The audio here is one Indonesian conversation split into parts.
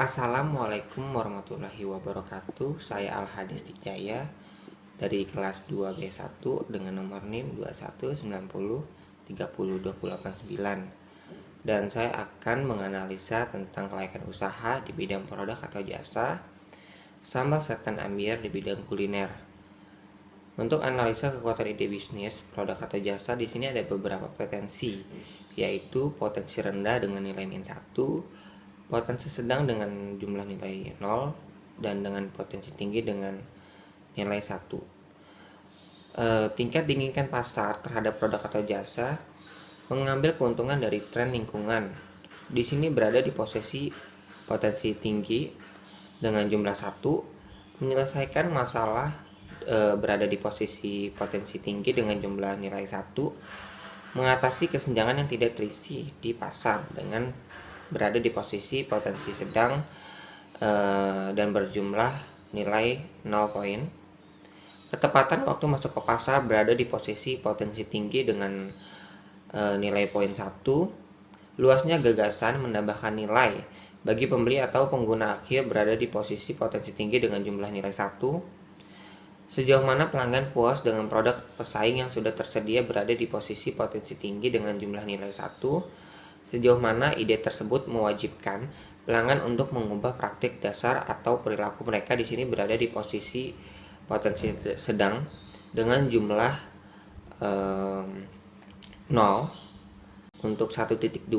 Assalamualaikum warahmatullahi wabarakatuh. Saya Al-Hadis Dikjaya dari kelas 2B1 dengan nomor NIM 2190302089. Dan saya akan menganalisa tentang kelayakan usaha di bidang produk atau jasa, sambal setan ambyar di bidang kuliner. Untuk analisa kekuatan ide bisnis, produk atau jasa, di sini ada beberapa potensi, yaitu potensi rendah dengan nilai -1, potensi sedang dengan jumlah nilai 0, dan dengan potensi tinggi dengan nilai 1. Tingkat diinginkan pasar terhadap produk atau jasa mengambil keuntungan dari tren lingkungan. Di sini berada di posisi potensi tinggi dengan jumlah 1, menyelesaikan masalah berada di posisi potensi tinggi dengan jumlah nilai 1, mengatasi kesenjangan yang tidak terisi di pasar dengan berada di posisi potensi sedang dan berjumlah nilai 0 poin. Ketepatan waktu masuk ke pasar berada di posisi potensi tinggi dengan nilai poin 1. Luasnya gagasan menambahkan nilai bagi pembeli atau pengguna akhir berada di posisi potensi tinggi dengan jumlah nilai 1. Sejauh mana pelanggan puas dengan produk pesaing yang sudah tersedia berada di posisi potensi tinggi dengan jumlah nilai 1. Sejauh mana ide tersebut mewajibkan pelanggan untuk mengubah praktik dasar atau perilaku mereka, di sini berada di posisi potensi sedang dengan jumlah 0. Untuk 1.2,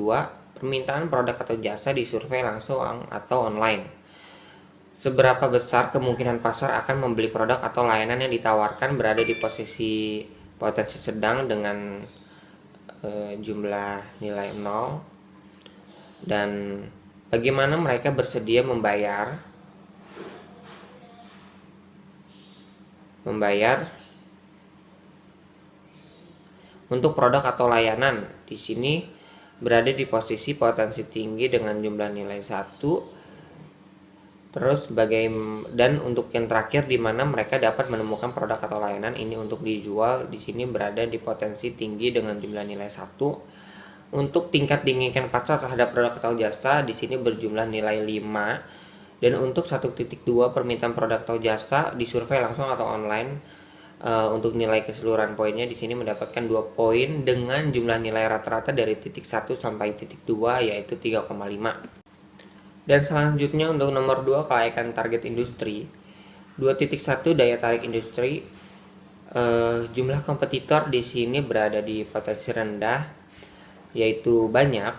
permintaan produk atau jasa disurvei langsung atau online. Seberapa besar kemungkinan pasar akan membeli produk atau layanan yang ditawarkan berada di posisi potensi sedang dengan jumlah nilai 0. Dan bagaimana mereka bersedia membayar untuk produk atau layanan. Di sini berada di posisi potensi tinggi dengan jumlah nilai 1. Terus dan untuk yang terakhir, di mana mereka dapat menemukan produk atau layanan ini untuk dijual, di sini berada di potensi tinggi dengan jumlah nilai 1. Untuk tingkat diinginkan pasar terhadap produk atau jasa, di sini berjumlah nilai 5. Dan untuk 1.2, permintaan produk atau jasa disurvei langsung atau online. Untuk nilai keseluruhan poinnya di sini mendapatkan 2 poin dengan jumlah nilai rata-rata dari titik 1 sampai titik 2, yaitu 3,5. Dan selanjutnya untuk nomor 2, kelayakan target industri. 2.1 daya tarik industri. Jumlah kompetitor di sini berada di potensi rendah, yaitu banyak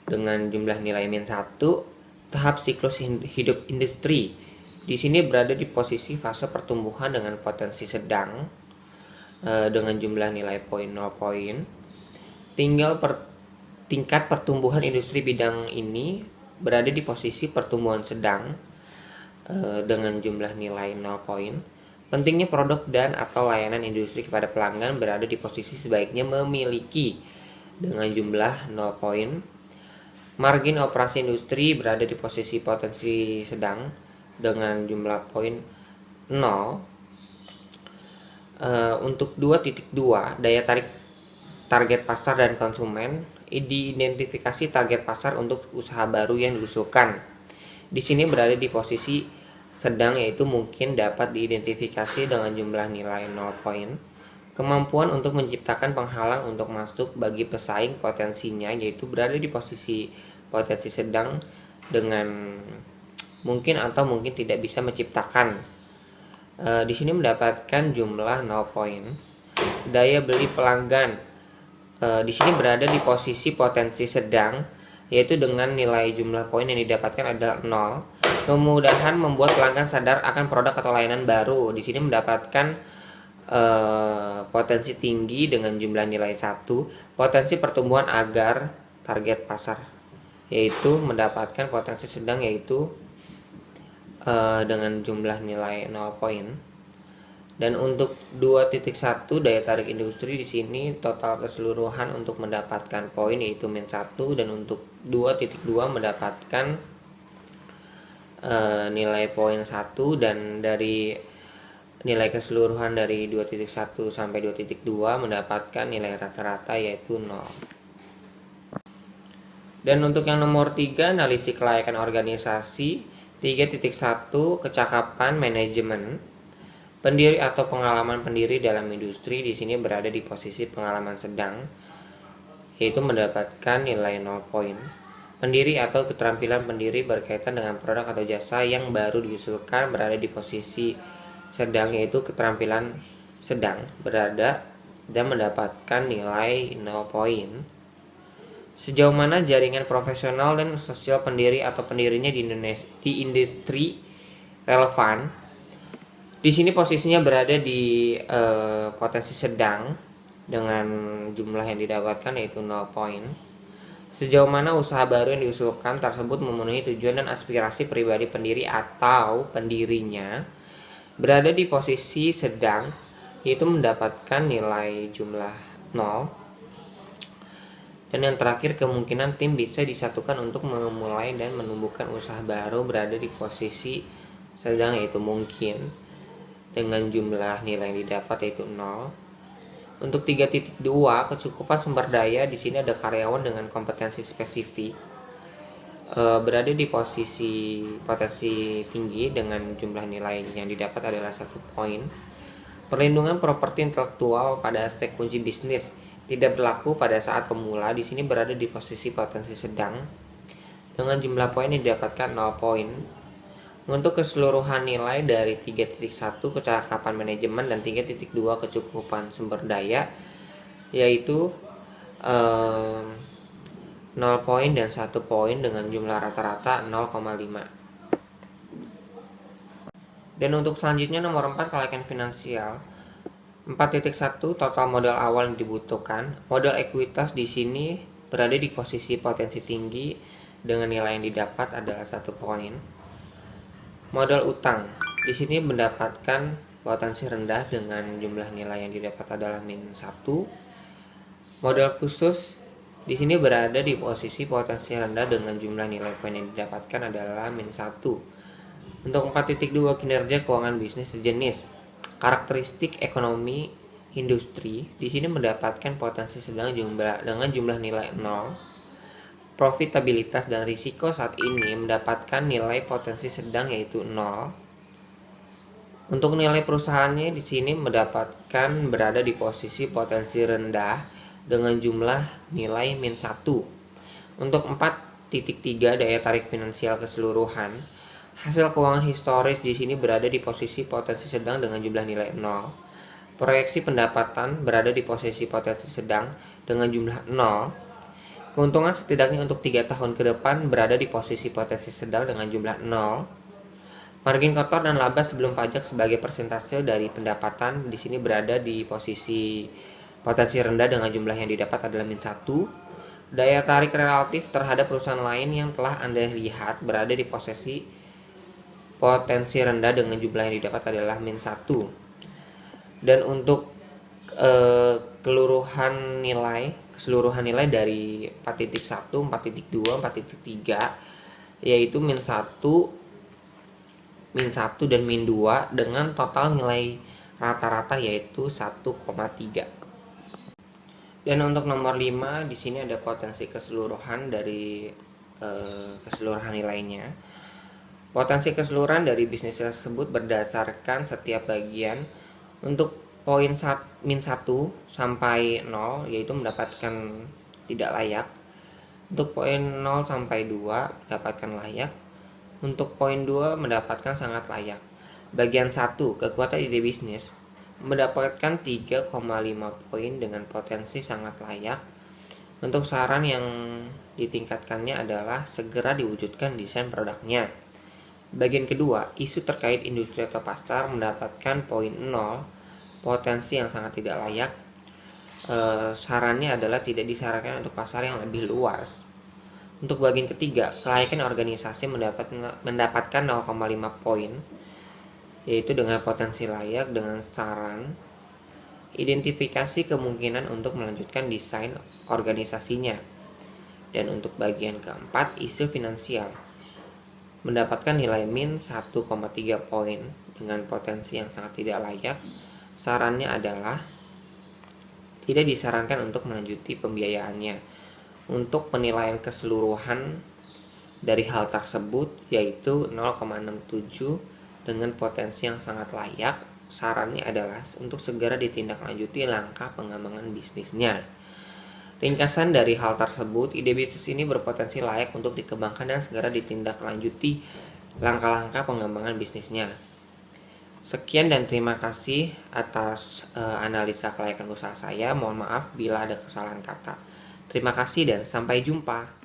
dengan jumlah nilai -1. Tahap siklus hidup industri di sini berada di posisi fase pertumbuhan dengan potensi sedang dengan jumlah nilai 0 poin. Tingkat pertumbuhan industri bidang ini berada di posisi pertumbuhan sedang dengan jumlah nilai 0 poin. Pentingnya produk dan atau layanan industri kepada pelanggan berada di posisi sebaiknya memiliki dengan jumlah 0 poin. Margin operasi industri berada di posisi potensi sedang dengan jumlah poin 0. Untuk 2.2 daya tarik target pasar dan konsumen, diidentifikasi target pasar untuk usaha baru yang diusulkan. Di sini berada di posisi sedang, yaitu mungkin dapat diidentifikasi dengan jumlah nilai 0 poin. Kemampuan untuk menciptakan penghalang untuk masuk bagi pesaing, potensinya yaitu berada di posisi potensi sedang dengan mungkin atau mungkin tidak bisa menciptakan. Di sini mendapatkan jumlah 0 poin. Daya beli pelanggan di sini berada di posisi potensi sedang, yaitu dengan nilai jumlah poin yang didapatkan adalah 0. Kemudahan membuat pelanggan sadar akan produk atau layanan baru. Di sini mendapatkan potensi tinggi dengan jumlah nilai 1. Potensi pertumbuhan agar target pasar, yaitu mendapatkan potensi sedang, yaitu dengan jumlah nilai 0 poin. Dan untuk 2.1 daya tarik industri, di sini total keseluruhan untuk mendapatkan poin yaitu -1, dan untuk 2.2 mendapatkan nilai poin 1, dan dari nilai keseluruhan dari 2.1 sampai 2.2 mendapatkan nilai rata-rata yaitu 0. Dan untuk yang nomor 3, analisis kelayakan organisasi. 3.1, kecakapan manajemen. Pendiri atau pengalaman pendiri dalam industri di sini berada di posisi pengalaman sedang, yaitu mendapatkan nilai 0 poin. Pendiri atau keterampilan pendiri berkaitan dengan produk atau jasa yang baru diusulkan berada di posisi sedang, yaitu keterampilan sedang berada dan mendapatkan nilai 0 poin. Sejauh mana jaringan profesional dan sosial pendiri atau pendirinya di industri relevan. Di sini posisinya berada di potensi sedang dengan jumlah yang didapatkan yaitu 0 poin. Sejauh mana usaha baru yang diusulkan tersebut memenuhi tujuan dan aspirasi pribadi pendiri atau pendirinya, berada di posisi sedang, yaitu mendapatkan nilai jumlah 0. Dan yang terakhir, kemungkinan tim bisa disatukan untuk memulai dan menumbuhkan usaha baru, berada di posisi sedang yaitu mungkin, dengan jumlah nilai yang didapat yaitu 0. Untuk 3.2, kecukupan sumber daya, di sini ada karyawan dengan kompetensi spesifik, berada di posisi potensi tinggi dengan jumlah nilai yang didapat adalah 1 poin. Perlindungan properti intelektual pada aspek kunci bisnis tidak berlaku pada saat pemula, di sini berada di posisi potensi sedang dengan jumlah poin yang didapatkan 0 poin. Untuk keseluruhan nilai dari 3.1, kecakapan manajemen, dan 3.2, kecukupan sumber daya, yaitu 0 poin dan 1 poin dengan jumlah rata-rata 0,5. Dan untuk selanjutnya nomor 4, kelayakan finansial. 4.1, total modal awal yang dibutuhkan. Modal ekuitas di sini berada di posisi potensi tinggi dengan nilai yang didapat adalah 1 poin. Modal utang di sini mendapatkan potensi rendah dengan jumlah nilai yang didapat adalah -1. Modal khusus di sini berada di posisi potensi rendah dengan jumlah nilai poin yang didapatkan adalah -1. Untuk 4.2, kinerja keuangan bisnis sejenis. Karakteristik ekonomi industri di sini mendapatkan potensi sedang dengan jumlah nilai 0. Profitabilitas dan risiko saat ini mendapatkan nilai potensi sedang yaitu 0. Untuk nilai perusahaannya di sini mendapatkan berada di posisi potensi rendah dengan jumlah nilai -1. Untuk 4.3, daya tarik finansial keseluruhan. Hasil keuangan historis di sini berada di posisi potensi sedang dengan jumlah nilai 0. Proyeksi pendapatan berada di posisi potensi sedang dengan jumlah 0. Keuntungan setidaknya untuk 3 tahun ke depan berada di posisi potensi sedang dengan jumlah 0. Margin kotor dan laba sebelum pajak sebagai persentase dari pendapatan di sini berada di posisi potensi rendah dengan jumlah yang didapat adalah -1. Daya tarik relatif terhadap perusahaan lain yang telah Anda lihat berada di posisi potensi rendah dengan jumlah yang didapat adalah -1. Dan untuk keseluruhan nilai dari 4.1, 4.2, 4.3 yaitu -1 dan -2 dengan total nilai rata-rata yaitu 1,3. Dan untuk nomor 5 di sini ada potensi keseluruhan dari keseluruhan nilainya. Potensi keseluruhan dari bisnis tersebut berdasarkan setiap bagian. Untuk poin -1 sampai 0 yaitu mendapatkan tidak layak. Untuk poin 0 sampai 2 mendapatkan layak. Untuk poin 2 mendapatkan sangat layak. Bagian 1, kekuatan ide bisnis, mendapatkan 3,5 poin dengan potensi sangat layak. Untuk saran yang ditingkatkannya adalah segera diwujudkan desain produknya. Bagian kedua, isu terkait industri atau pasar, mendapatkan poin 0, potensi yang sangat tidak layak. Sarannya adalah tidak disarankan untuk pasar yang lebih luas. Untuk bagian ketiga, kelayakan organisasi mendapatkan 0,5 poin, yaitu dengan potensi layak dengan saran identifikasi kemungkinan untuk melanjutkan desain organisasinya. Dan untuk bagian keempat, isu finansial, mendapatkan nilai -1,3 poin dengan potensi yang sangat tidak layak. Sarannya adalah tidak disarankan untuk melanjuti pembiayaannya. Untuk penilaian keseluruhan dari hal tersebut yaitu 0,67 dengan potensi yang sangat layak. Sarannya adalah untuk segera ditindaklanjuti langkah pengembangan bisnisnya. Ringkasan dari hal tersebut, ide bisnis ini berpotensi layak untuk dikembangkan dan segera ditindaklanjuti langkah-langkah pengembangan bisnisnya. Sekian dan terima kasih atas analisa kelayakan usaha saya. Mohon maaf bila ada kesalahan kata. Terima kasih dan sampai jumpa.